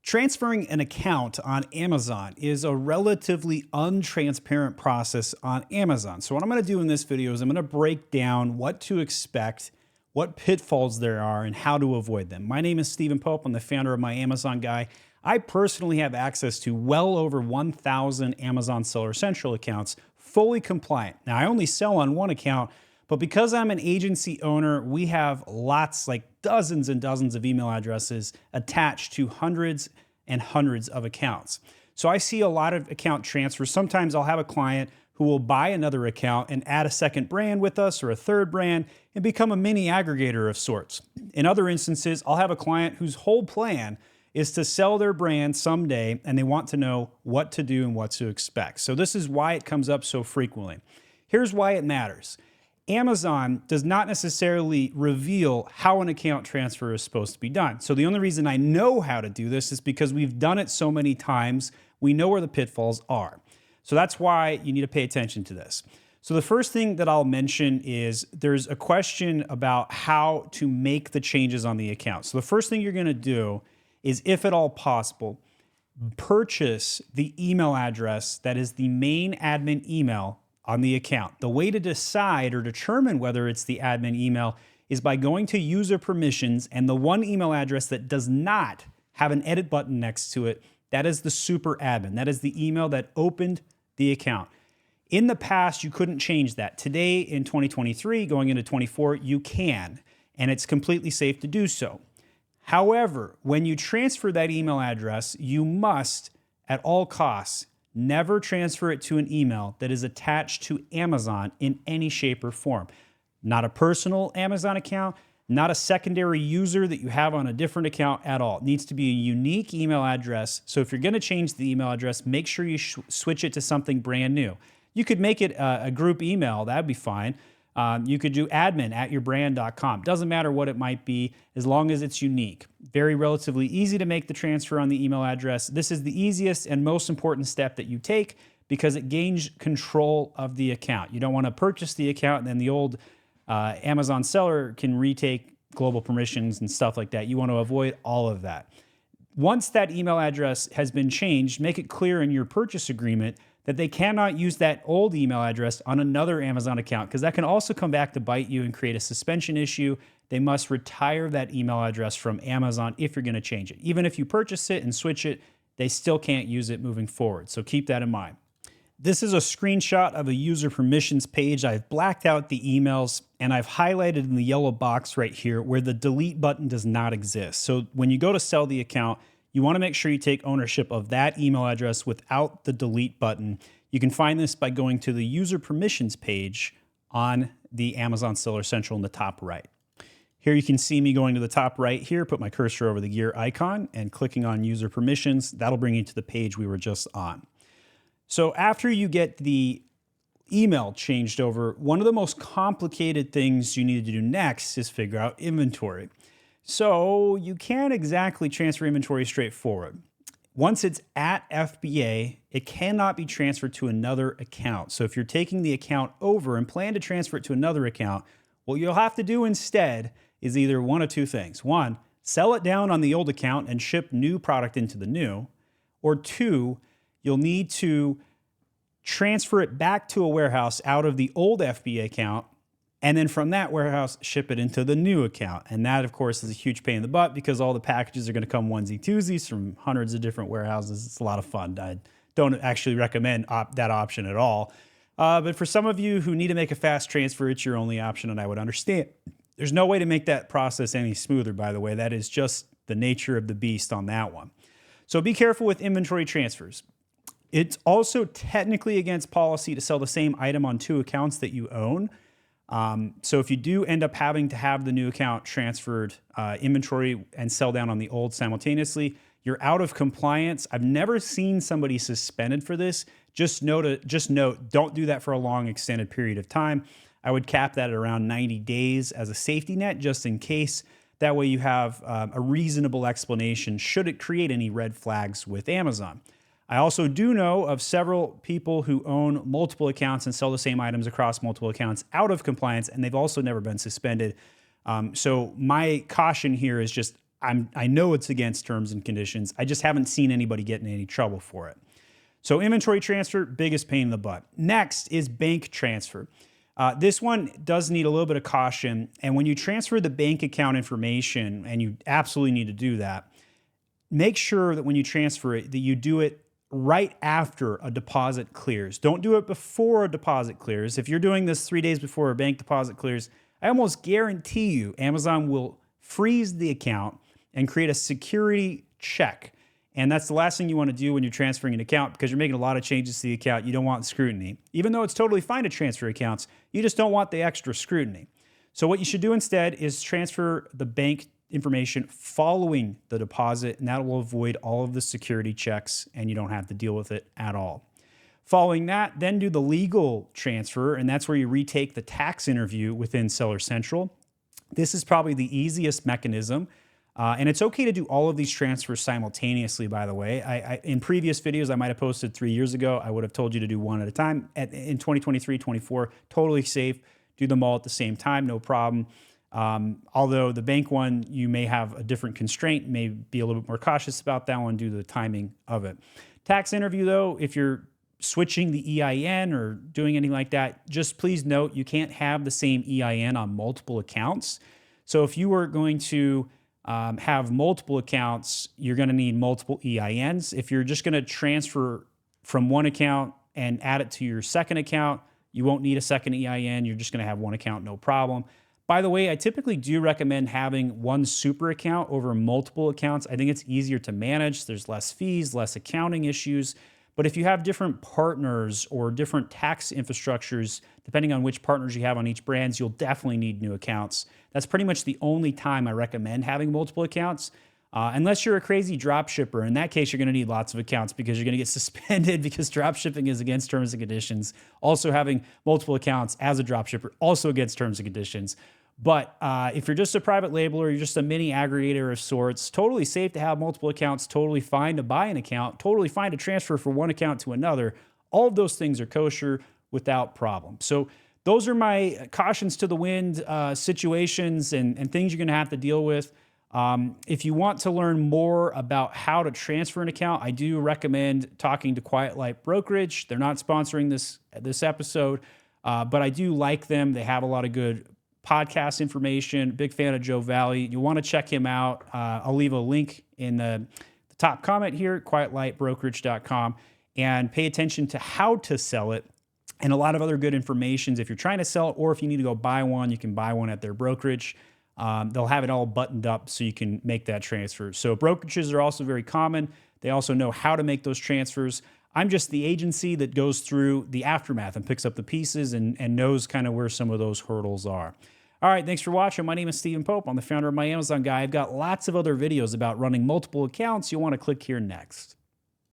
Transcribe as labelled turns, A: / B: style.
A: Transferring an account on Amazon is a relatively untransparent process on Amazon. So what I'm going to do in this video is I'm going to break down what to expect, what pitfalls there are, and how to avoid them. My name is Stephen Pope. I'm the founder of My Amazon Guy. I personally have access to well over 1,000 Amazon Seller Central accounts, fully compliant. Now, I only sell on one account, but because I'm an agency owner, we have lots, like dozens and dozens of email addresses attached to hundreds and hundreds of accounts. So I see a lot of account transfers. Sometimes I'll have a client who will buy another account and add a second brand with us or a third brand and become a mini aggregator of sorts. In other instances, I'll have a client whose whole plan is to sell their brand someday and they want to know what to do and what to expect. So this is why it comes up so frequently. Here's why it matters. Amazon does not necessarily reveal how an account transfer is supposed to be done. So the only reason I know how to do this is because we've done it so many times, we know where the pitfalls are. So that's why you need to pay attention to this. So the first thing that I'll mention is there's a question about how to make the changes on the account. So the first thing you're going to do is, if at all possible, purchase the email address that is the main admin email on the account. The way to decide or determine whether it's the admin email is by going to user permissions, and the one email address that does not have an edit button next to it, that is the super admin. That is the email that opened the account. In the past, you couldn't change that. Today, in 2023, going into 24, you can, and it's completely safe to do so. However, when you transfer that email address, you must, at all costs, never transfer it to an email that is attached to Amazon in any shape or form. Not a personal Amazon account, not a secondary user that you have on a different account at all. It needs to be a unique email address. So if you're going to change the email address, make sure you switch it to something brand new. You could make it a group email. That'd be fine. You could do admin@yourbrand.com. Doesn't matter what it might be, as long as it's unique. Very relatively easy to make the transfer on the email address. This is the easiest and most important step that you take because it gains control of the account. You don't want to purchase the account and then the old Amazon seller can retake global permissions and stuff like that. You want to avoid all of that. Once that email address has been changed, make it clear in your purchase agreement that they cannot use that old email address on another Amazon account, because that can also come back to bite you and create a suspension issue. They must retire that email address from Amazon if you're going to change it. Even if you purchase it and switch it, they still can't use it moving forward. So keep that in mind. This is a screenshot of a user permissions page. I've blacked out the emails and I've highlighted in the yellow box right here where the delete button does not exist. So when you go to sell the account, you want to make sure you take ownership of that email address without the delete button. You can find this by going to the user permissions page on the Amazon Seller Central in the top right. Here you can see me going to the top right here, put my cursor over the gear icon and clicking on user permissions. That'll bring you to the page we were just on. So after you get the email changed over, one of the most complicated things you need to do next is figure out inventory. So you can't exactly transfer inventory straightforward. Once it's at FBA, it cannot be transferred to another account. So if you're taking the account over and plan to transfer it to another account, what you'll have to do instead is either one of two things. One, sell it down on the old account and ship new product into the new. Or two, you'll need to transfer it back to a warehouse out of the old FBA account, and then from that warehouse, ship it into the new account. And that, of course, is a huge pain in the butt because all the packages are going to come onesie twosies from hundreds of different warehouses. It's a lot of fun. I don't actually recommend that option at all. But for some of you who need to make a fast transfer, it's your only option, and I would understand. There's no way to make that process any smoother, by the way. That is just the nature of the beast on that one. So be careful with inventory transfers. It's also technically against policy to sell the same item on two accounts that you own. So if you do end up having to have the new account transferred inventory and sell down on the old simultaneously, you're out of compliance. I've never seen somebody suspended for this. Just note, don't do that for a long extended period of time. I would cap that at around 90 days as a safety net, just in case. That way you have a reasonable explanation should it create any red flags with Amazon. I also do know of several people who own multiple accounts and sell the same items across multiple accounts out of compliance, and they've also never been suspended. So my caution here is just I know it's against terms and conditions. I just haven't seen anybody get in any trouble for it. So inventory transfer, biggest pain in the butt. Next is bank transfer. This one does need a little bit of caution. And when you transfer the bank account information, and you absolutely need to do that, make sure that when you transfer it, that you do it right after a deposit clears. Don't do it before a deposit clears. If you're doing this 3 days before a bank deposit clears, I almost guarantee you Amazon will freeze the account and create a security check. And that's the last thing you want to do when you're transferring an account, because you're making a lot of changes to the account. You don't want scrutiny. Even though it's totally fine to transfer accounts, you just don't want the extra scrutiny. So what you should do instead is transfer the bank information following the deposit, and that will avoid all of the security checks, and you don't have to deal with it at all. Following that, then do the legal transfer, and that's where you retake the tax interview within Seller Central. This is probably the easiest mechanism. And it's okay to do all of these transfers simultaneously, by the way. In previous videos I might have posted 3 years ago, I would have told you to do one at a time. In 2023, 24, totally safe. Do them all at the same time, no problem. Although the bank one, you may have a different constraint, may be a little bit more cautious about that one due to the timing of it. Tax interview though, if you're switching the EIN or doing anything like that, just please note you can't have the same EIN on multiple accounts. So if you were going to have multiple accounts, you're going to need multiple EINs. If you're just going to transfer from one account and add it to your second account, you won't need a second EIN. You're just going to have one account, no problem. By the way, I typically do recommend having one super account over multiple accounts. I think it's easier to manage. There's less fees, less accounting issues. But if you have different partners or different tax infrastructures, depending on which partners you have on each brand, you'll definitely need new accounts. That's pretty much the only time I recommend having multiple accounts, unless you're a crazy drop shipper. In that case, you're going to need lots of accounts because you're going to get suspended because drop shipping is against terms and conditions. Also having multiple accounts as a drop shipper, also against terms and conditions. But if you're just a private labeler, you're just a mini aggregator of sorts, totally safe to have multiple accounts, totally fine to buy an account, totally fine to transfer from one account to another. All of those things are kosher without problem. So those are my cautions to the wind situations and things you're going to have to deal with. If you want to learn more about how to transfer an account, I do recommend talking to Quiet Light Brokerage. They're not sponsoring this episode, but I do like them. They have a lot of good podcast information. Big fan of Joe Valley. You want to check him out. I'll leave a link in the top comment here at quietlightbrokerage.com, and pay attention to how to sell it and a lot of other good information. If you're trying to sell it or if you need to go buy one, you can buy one at their brokerage. They'll have it all buttoned up so you can make that transfer. So brokerages are also very common. They also know how to make those transfers. I'm just the agency that goes through the aftermath and picks up the pieces and knows kind of where some of those hurdles are. All right, thanks for watching. My name is Stephen Pope. I'm the founder of My Amazon Guy. I've got lots of other videos about running multiple accounts. You'll want to click here next.